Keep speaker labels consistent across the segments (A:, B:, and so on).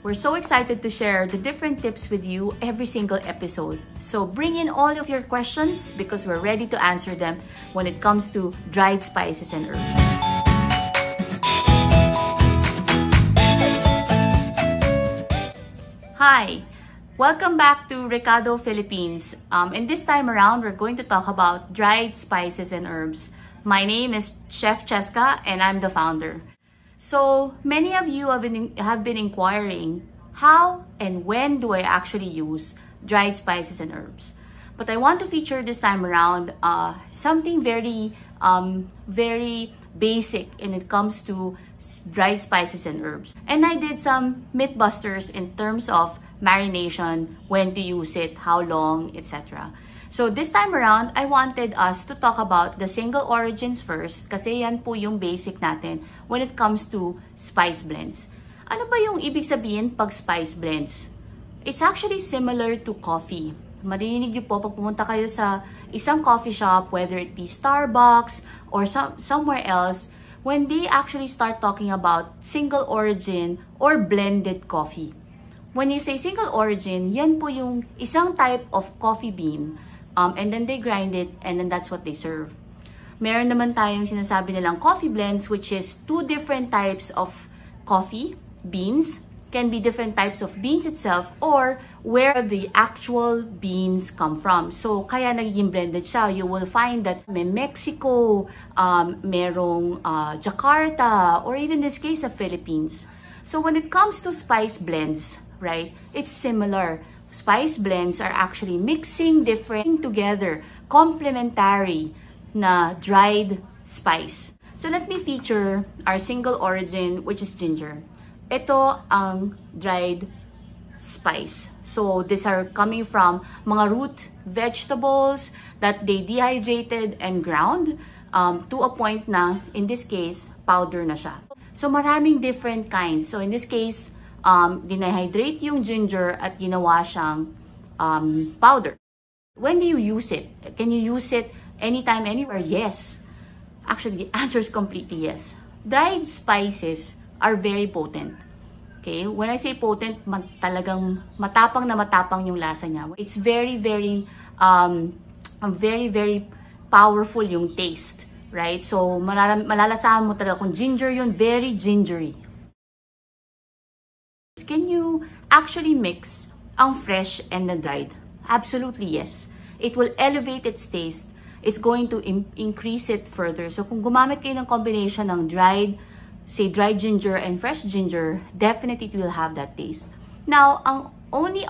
A: We're so excited to share the different tips with you every single episode. So bring in all of your questions because we're ready to answer them when it comes to dried spices and herbs. Hi! Welcome back to Reqado Philippines. And this time around, we're going to talk about dried spices and herbs. My name is Chef Chesca and I'm the founder. So many of you have been inquiring how and when do I actually use dried spices and herbs. But I want to feature this time around something very basic when it comes to dried spices and herbs. And I did some mythbusters in terms of marination, when to use it, how long, etc. So this time around, I wanted us to talk about the single origins first kasi yan po yung basic natin when it comes to spice blends. Ano ba yung ibig sabihin pag spice blends? It's actually similar to coffee. Marinig niyo po pag pumunta kayo sa isang coffee shop, whether it be Starbucks or somewhere else, when they actually start talking about single origin or blended coffee. When you say single origin, yan po yung isang type of coffee bean. And then they grind it, and then that's what they serve. Meron naman tayong sinasabi nilang coffee blends, which is two different types of coffee beans. Can be different types of beans itself, or where the actual beans come from. So, kaya nagiging blended siya. You will find that may Mexico, merong Jakarta, or even in this case, the Philippines. So, when it comes to spice blends, right, it's similar. Spice blends are actually mixing different together, complementary na dried spice. So let me feature our single origin, which is ginger. Ito ang dried spice. So these are coming from mga root vegetables that they dehydrated and ground to a point na, in this case, powder na siya. So maraming different kinds. So in this case, dinahydrate yung ginger at ginawa siyang powder. When do you use it? Can you use it anytime, anywhere? Yes. Actually, the answer is completely yes. Dried spices are very potent. Okay? When I say potent, talagang matapang na matapang yung lasa niya. It's very powerful yung taste. Right? So, malalasahan mo talaga kung ginger yun, very gingery. Can you actually mix ang fresh and the dried? Absolutely yes. It will elevate its taste. It's going to increase it further. So kung gumamit kayo ng combination ng dried, say dried ginger and fresh ginger, definitely it will have that taste. Now, ang only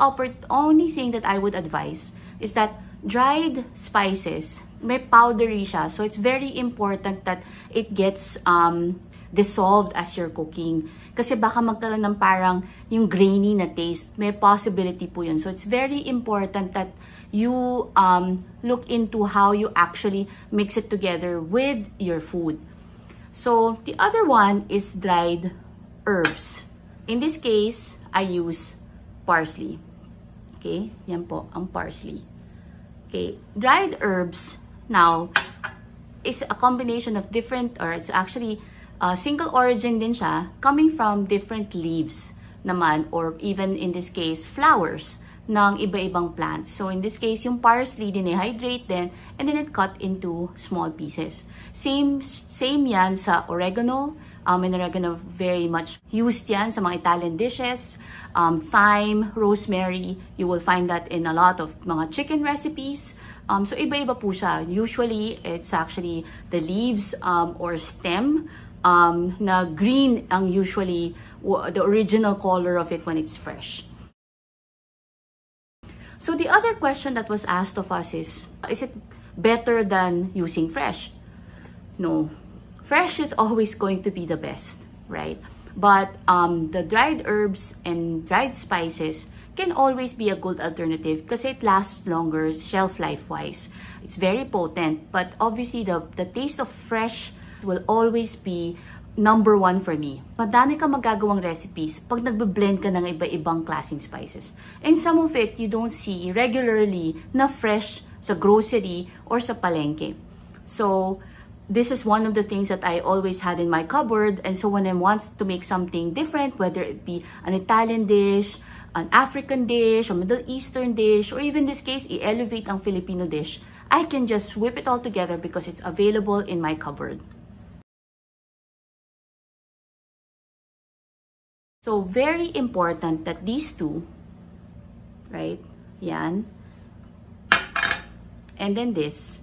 A: thing that I would advise is that dried spices, may powdery siya. So it's very important that it gets dissolved as you're cooking. Kasi baka magkaroon ng parang yung grainy na taste. May possibility po yun. So it's very important that you look into how you actually mix it together with your food. So the other one is dried herbs. In this case, I use parsley. Okay? Yan po, ang parsley. Okay? Dried herbs, now, is a combination of different, or it's actually single origin din siya, coming from different leaves naman, or even in this case, flowers ng iba-ibang plants. So in this case, yung parsley, dinihydrate din, and then it cut into small pieces. Same yan sa oregano. And oregano very much used yan sa mga Italian dishes. Thyme, rosemary, you will find that in a lot of mga chicken recipes. So iba-iba po siya. Usually, it's actually the leaves or stem na green ang usually the original color of it when it's fresh. So the other question that was asked of us is it better than using fresh? No. Fresh is always going to be the best, right? But the dried herbs and dried spices can always be a good alternative because it lasts longer shelf life-wise. It's very potent, but obviously the taste of fresh will always be number one for me. Madami kang magagawang recipes pag nagbe-blend ka ng iba-ibang klaseng spices. And some of it you don't see regularly na fresh sa grocery or sa palengke. So, this is one of the things that I always had in my cupboard. And so when I want to make something different, whether it be an Italian dish, an African dish, a Middle Eastern dish, or even in this case, i-elevate ang Filipino dish, I can just whip it all together because it's available in my cupboard. So very important that these two, right? Yan. And then this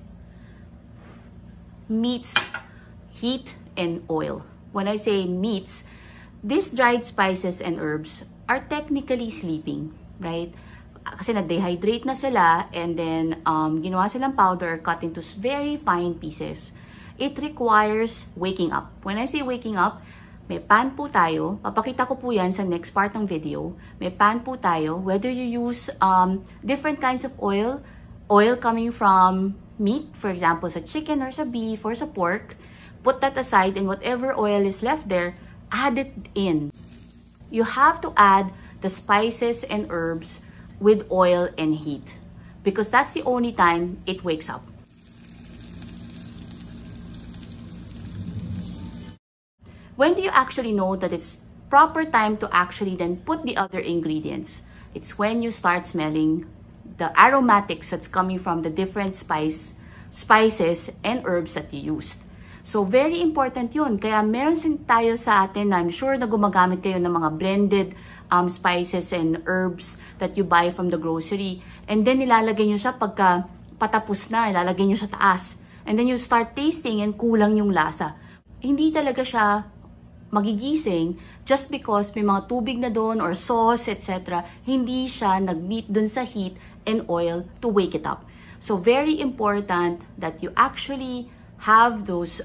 A: meets heat and oil. When I say meets, these dried spices and herbs are technically sleeping, right? Kasi na-dehydrate na sila and then ginawa silang powder, cut into very fine pieces. It requires waking up. When I say waking up, may pan po tayo. Papakita ko po yan sa next part ng video. May pan po tayo. Whether you use different kinds of oil coming from meat, for example, sa chicken or sa beef or sa pork, put that aside and whatever oil is left there, add it in. You have to add the spices and herbs with oil and heat because that's the only time it wakes up. When do you actually know that it's proper time to actually then put the other ingredients? It's when you start smelling the aromatics that's coming from the different spices and herbs that you used. So, very important yun. Kaya meron sin tayo sa atin na I'm sure na gumagamit kayo ng mga blended spices and herbs that you buy from the grocery. And then, ilalagay nyo siya pagka patapos na, ilalagay nyo sa taas. And then, you start tasting and kulang yung lasa. Hindi talaga siya magigising just because may mga tubig na doon or sauce, etc. Hindi siya nag-meet doon sa heat and oil to wake it up. So, very important that you actually have those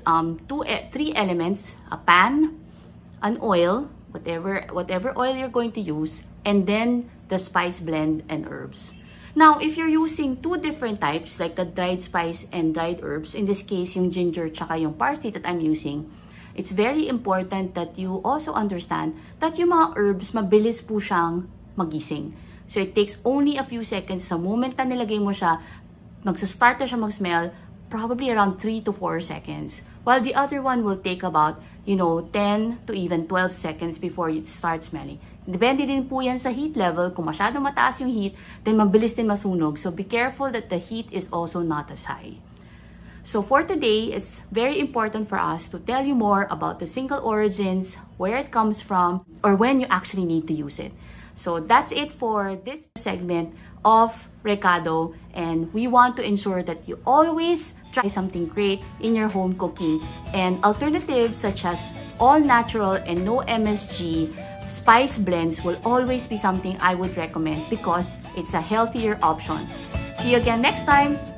A: three elements, a pan, an oil, whatever oil you're going to use, and then the spice blend and herbs. Now, if you're using two different types, like the dried spice and dried herbs, in this case, yung ginger tsaka yung parsley that I'm using, it's very important that you also understand that yung mga herbs, mabilis po siyang magising. So, it takes only a few seconds. Sa moment na nilagay mo siya, magsa-start na siya mag-smell, probably around 3 to 4 seconds. While the other one will take about, 10 to even 12 seconds before it starts smelling. Depende din po yan sa heat level. Kung masyado mataas yung heat, then mabilis din masunog. So, be careful that the heat is also not as high. So for today, it's very important for us to tell you more about the single origins, where it comes from, or when you actually need to use it. So that's it for this segment of Reqado, and we want to ensure that you always try something great in your home cooking, and alternatives such as all natural and no MSG spice blends will always be something I would recommend because it's a healthier option. See you again next time!